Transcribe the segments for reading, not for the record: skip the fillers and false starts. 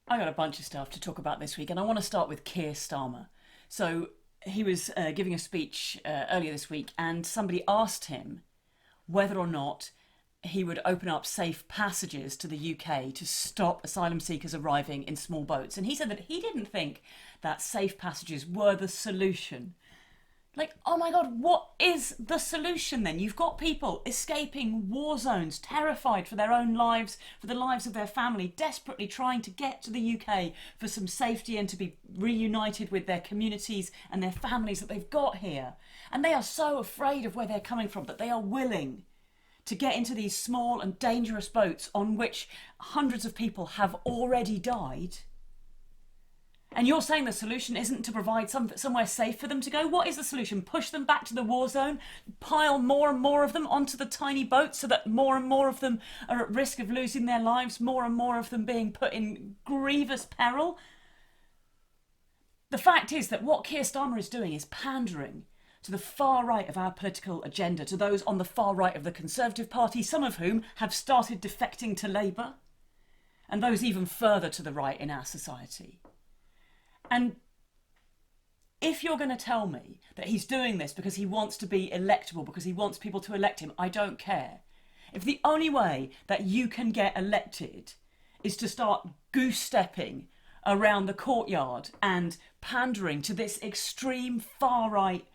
I got a bunch of stuff to talk about this week, and I want to start with Keir Starmer. So he was giving a speech earlier this week, and somebody asked him whether or not he would open up safe passages to the UK to stop asylum seekers arriving in small boats. And he said that he didn't think that safe passages were the solution. Like, oh my God, what is the solution then? You've got people escaping war zones, terrified for their own lives, for the lives of their family, desperately trying to get to the UK for some safety and to be reunited with their communities and their families that they've got here. And they are so afraid of where they're coming from that they are willing to get into these small and dangerous boats on which hundreds of people have already died. And you're saying the solution isn't to provide somewhere safe for them to go? What is the solution? Push them back to the war zone? Pile more and more of them onto the tiny boats so that more and more of them are at risk of losing their lives, more and more of them being put in grievous peril? The fact is that what Keir Starmer is doing is pandering to the far right of our political agenda, to those on the far right of the Conservative Party, some of whom have started defecting to Labour, and those even further to the right in our society. And if you're going to tell me that he's doing this because he wants to be electable, because he wants people to elect him, I don't care. If the only way that you can get elected is to start goose-stepping around the courtyard and pandering to this extreme far-right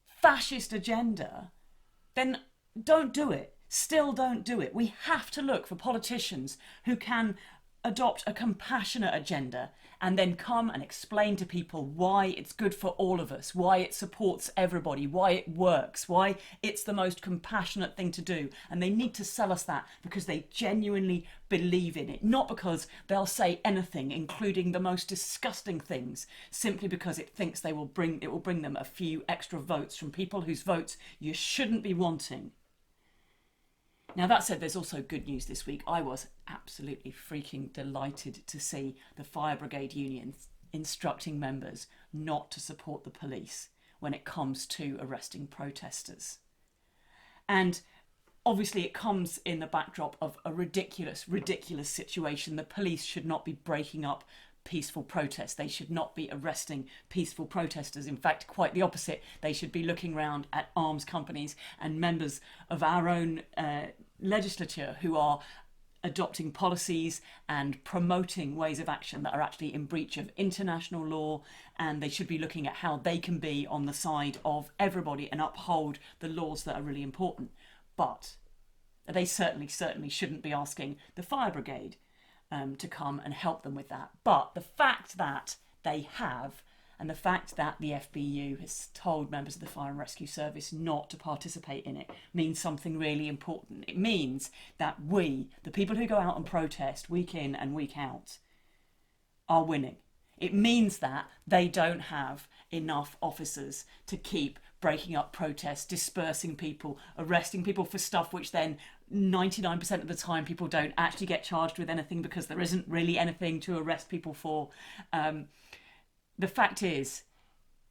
fascist agenda, then don't do it. Still don't do it. We have to look for politicians who can adopt a compassionate agenda and then come and explain to people why it's good for all of us, why it supports everybody, why it works, why it's the most compassionate thing to do. And they need to sell us that because they genuinely believe in it, not because they'll say anything, including the most disgusting things, simply because it thinks it will bring them a few extra votes from people whose votes you shouldn't be wanting. Now, that said, there's also good news this week. I was absolutely freaking delighted to see the Fire Brigade unions instructing members not to support the police when it comes to arresting protesters. And obviously it comes in the backdrop of a ridiculous situation. The police should not be breaking up peaceful protests. They should not be arresting peaceful protesters. In fact, quite the opposite. They should be looking around at arms companies and members of our own legislature who are adopting policies and promoting ways of action that are actually in breach of international law, and they should be looking at how they can be on the side of everybody and uphold the laws that are really important. But they certainly shouldn't be asking the fire brigade to come and help them with that. But the fact that they have, and the fact that the FBU has told members of the Fire and Rescue Service not to participate in it, means something really important. It means that we, the people who go out and protest week in and week out, are winning. It means that they don't have enough officers to keep breaking up protests, dispersing people, arresting people for stuff which then 99% of the time people don't actually get charged with anything because there isn't really anything to arrest people for. The fact is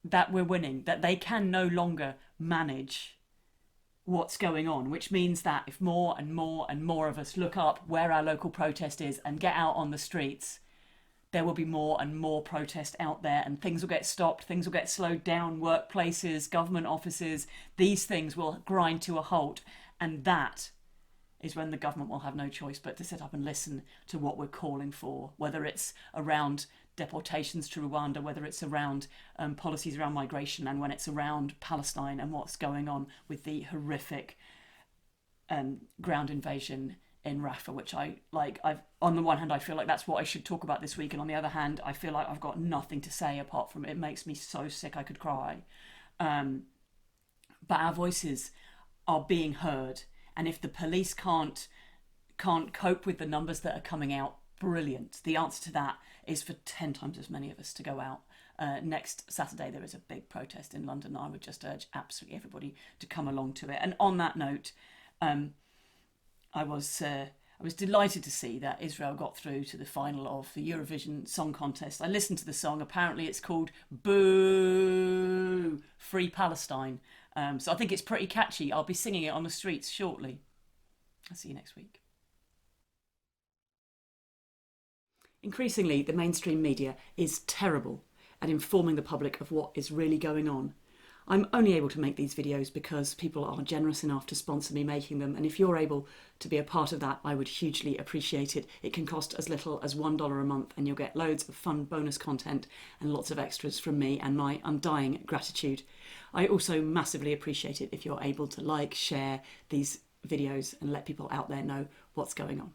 that we're winning, that they can no longer manage what's going on, which means that if more and more and more of us look up where our local protest is and get out on the streets, there will be more and more protest out there, and things will get stopped, things will get slowed down, workplaces, government offices, these things will grind to a halt. And that is when the government will have no choice but to sit up and listen to what we're calling for, whether it's around deportations to Rwanda, whether it's around policies around migration, and when it's around Palestine and what's going on with the horrific ground invasion in Rafah, which I've on the one hand I feel like that's what I should talk about this week, and on the other hand I feel like I've got nothing to say apart from it makes me so sick I could cry. But our voices are being heard, and if the police can't cope with the numbers that are coming out, brilliant. The answer to that is for 10 times as many of us to go out. Next Saturday there is a big protest in London. I would just urge absolutely everybody to come along to it. And on that note, I was delighted to see that Israel got through to the final of the Eurovision Song Contest. I listened to the song. Apparently it's called Boo Free Palestine. So I think it's pretty catchy. I'll be singing it on the streets shortly. I'll see you next week. Increasingly, the mainstream media is terrible at informing the public of what is really going on. I'm only able to make these videos because people are generous enough to sponsor me making them, and if you're able to be a part of that, I would hugely appreciate it. It can cost as little as $1 a month, and you'll get loads of fun bonus content and lots of extras from me and my undying gratitude. I also massively appreciate it if you're able to like, share these videos and let people out there know what's going on.